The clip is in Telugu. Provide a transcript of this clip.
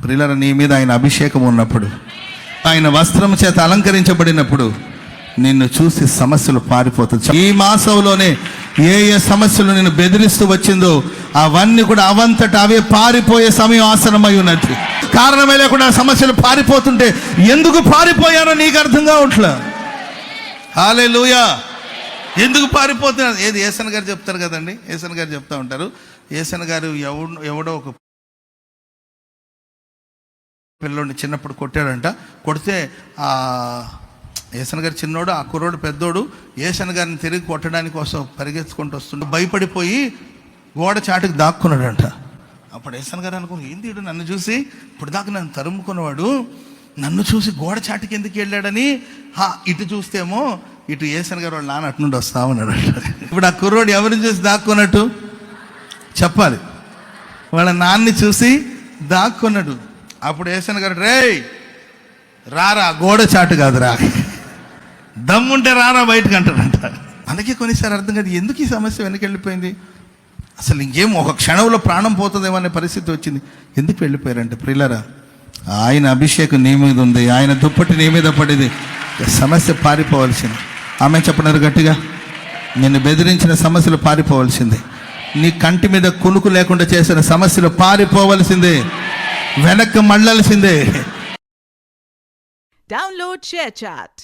ప్రియులారా, నీ మీద ఆయన అభిషేకం ఉన్నప్పుడు, ఆయన వస్త్రం చేత అలంకరించబడినప్పుడు నిన్ను చూసి సమస్యలు పారిపోతుంది. ఈ మాసంలోనే ఏ ఏ సమస్యలు నిన్ను బెదిరిస్తూ వచ్చిందో అవన్నీ కూడా అవంతట అవే పారిపోయే సమయం ఆసనమై ఉన్నది. కారణమే లేకుండా సమస్యలు పారిపోతుంటే ఎందుకు పారిపోయారో నీకు అర్థంగా ఉంట్లా. హల్లెలూయా. ఎందుకు పారిపోతున్నారు? ఏది ఏసన్ గారు చెప్తారు కదండి, ఏసన్ గారు చెప్తా ఉంటారు. ఏసన్ గారు ఎవడో ఒక పిల్లోడిని చిన్నప్పుడు కొట్టాడంట. కొడితే ఏసన్ గారు చిన్నోడు, ఆ కుర్రోడు పెద్దోడు ఏసన్ గారిని తిరిగి కొట్టడానికి కోసం పరిగెత్తుకుంటూ వస్తుండే భయపడిపోయి గోడ చాటుకు దాక్కున్నాడంట. అప్పుడు ఏసన్ గారు అనుకుని, ఏంది నన్ను చూసి ఇప్పుడు దాకా నన్ను తరుముకున్నవాడు నన్ను చూసి గోడ చాటుకి ఎందుకు వెళ్ళాడని ఇటు చూస్తేమో ఇటు ఏసన్ గారు వాళ్ళ నాన్న అటు నుండి వస్తా ఉన్నాడు. ఇప్పుడు ఆ కుర్రోడు ఎవరిని చూసి దాక్కున్నట్టు చెప్పాలి? వాళ్ళ నాన్నని చూసి దాక్కున్నాడు. అప్పుడు ఏసన్ గారు, రేయ్ రారా, గోడ చాటు కాదురా, దమ్ముంటే రారా బయటకు అంటాడంట. అందుకే కొన్నిసారి అర్థం కాదు ఎందుకు ఈ సమస్య వెనక్కి వెళ్ళిపోయింది. అసలు ఇంకేం ఒక క్షణంలో ప్రాణం పోతుందేమో అనే పరిస్థితి వచ్చింది. ఎందుకు వెళ్ళిపోయారంటే ప్రియులారా, ఆయన అభిషేకం నీ మీద ఉంది, ఆయన దుప్పటి నీ మీద పడింది. సమస్య పారిపోవాల్సింది. ఆమె చెప్పినారు గట్టిగా, నిన్ను బెదిరించిన సమస్యలు పారిపోవాల్సిందే. నీ కంటి మీద కునుకు లేకుండా చేసిన సమస్యలు పారిపోవలసిందే, వెనక్కి మళ్ళాల్సిందే. Download ShareChat.